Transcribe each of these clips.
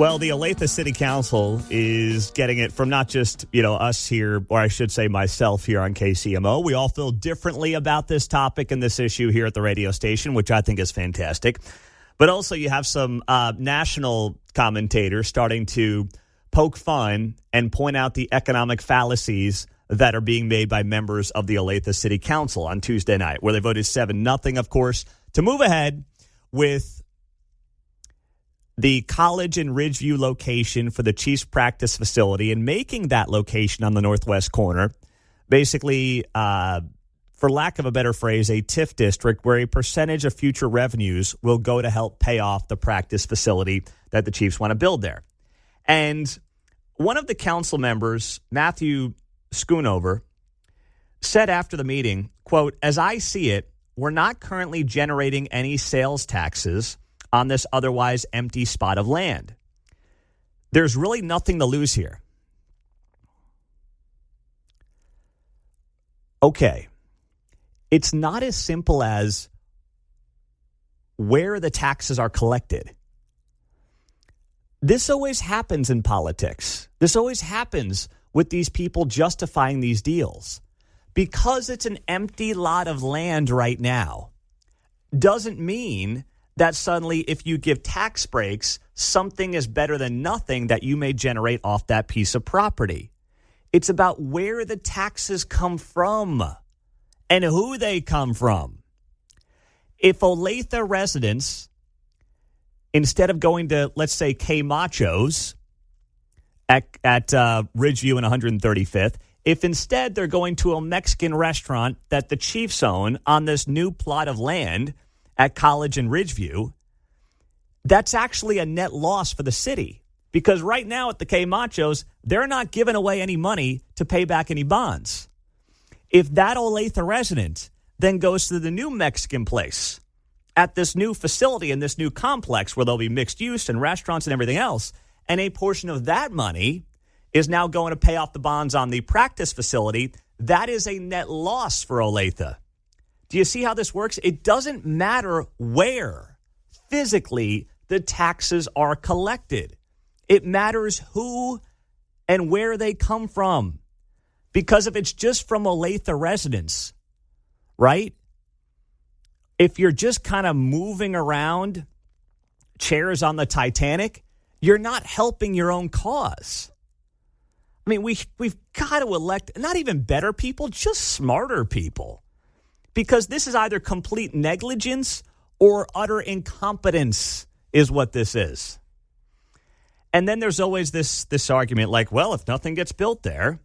Well, the Olathe City Council is getting it from not just, us here, or I should say myself here on KCMO. We all feel differently about this topic and this issue here at the radio station, which I think is fantastic. But also you have some national commentators starting to poke fun and point out the economic fallacies that are being made by members of the Olathe City Council on Tuesday night, where they voted 7-0, of course, to move ahead with the College and Ridgeview location for the Chiefs practice facility and making that location on the northwest corner basically, for lack of a better phrase, a TIF district where a percentage of future revenues will go to help pay off the practice facility that the Chiefs want to build there. And one of the council members, Matthew Schoonover, said after the meeting, quote, "As I see it, we're not currently generating any sales taxes on this otherwise empty spot of land. There's really nothing to lose here." Okay. It's not as simple as where the taxes are collected. This always happens in politics. This always happens with these people justifying these deals. Because it's an empty lot of land right now doesn't mean that suddenly if you give tax breaks, something is better than nothing that you may generate off that piece of property. It's about where the taxes come from and who they come from. If Olathe residents, instead of going to, let's say, K Machos at Ridgeview and 135th, if instead they're going to a Mexican restaurant that the Chiefs own on this new plot of land at College and Ridgeview, that's actually a net loss for the city. Because right now at the K Machos, they're not giving away any money to pay back any bonds. If that Olathe resident then goes to the new Mexican place at this new facility in this new complex where there'll be mixed use and restaurants and everything else, and a portion of that money is now going to pay off the bonds on the practice facility, that is a net loss for Olathe. Do you see how this works? It doesn't matter where physically the taxes are collected. It matters who and where they come from. Because if it's just from Olathe residents, right? If you're just kind of moving around chairs on the Titanic, you're not helping your own cause. I mean, we've got to elect not even better people, just smarter people. Because this is either complete negligence or utter incompetence is what this is. And then there's always this argument like, well, if nothing gets built there,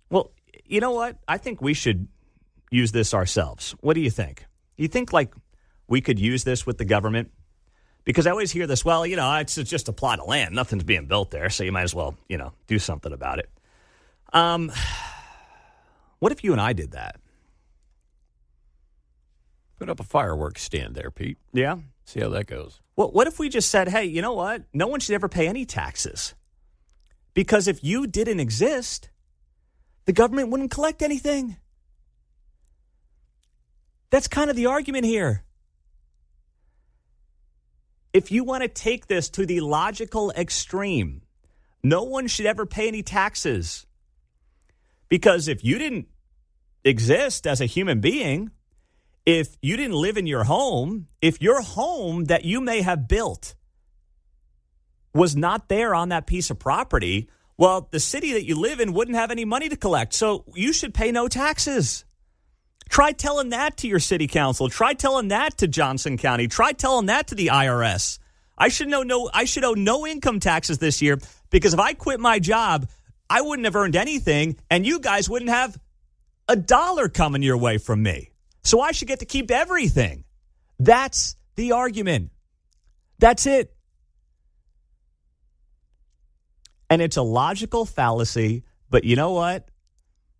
well, you know what? I think we should use this ourselves. What do you think? You think like we could use this with the government? Because I always hear this, well, it's just a plot of land. Nothing's being built there, so you might as well, do something about it. What if you and I did that? Put up a fireworks stand there, Pete. Yeah? See how that goes. Well, what if we just said, hey, you know what? No one should ever pay any taxes. Because if you didn't exist, the government wouldn't collect anything. That's kind of the argument here. If you want to take this to the logical extreme, no one should ever pay any taxes. Because if you didn't exist as a human being, if you didn't live in your home, if your home that you may have built was not there on that piece of property, well, the city that you live in wouldn't have any money to collect. So you should pay no taxes. Try telling that to your city council. Try telling that to Johnson County. Try telling that to the IRS. I should owe no income taxes this year because if I quit my job, I wouldn't have earned anything and you guys wouldn't have a dollar coming your way from me. So I should get to keep everything. That's the argument. That's it. And it's a logical fallacy, but you know what?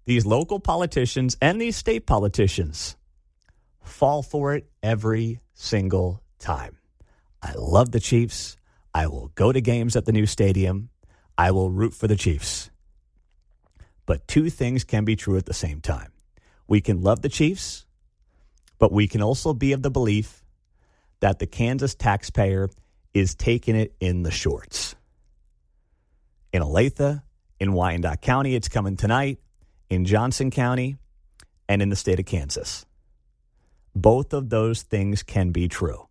These local politicians and these state politicians fall for it every single time. I love the Chiefs. I will go to games at the new stadium. I will root for the Chiefs. But two things can be true at the same time. We can love the Chiefs, but we can also be of the belief that the Kansas taxpayer is taking it in the shorts. In Olathe, in Wyandotte County, it's coming tonight, in Johnson County, and in the state of Kansas. Both of those things can be true.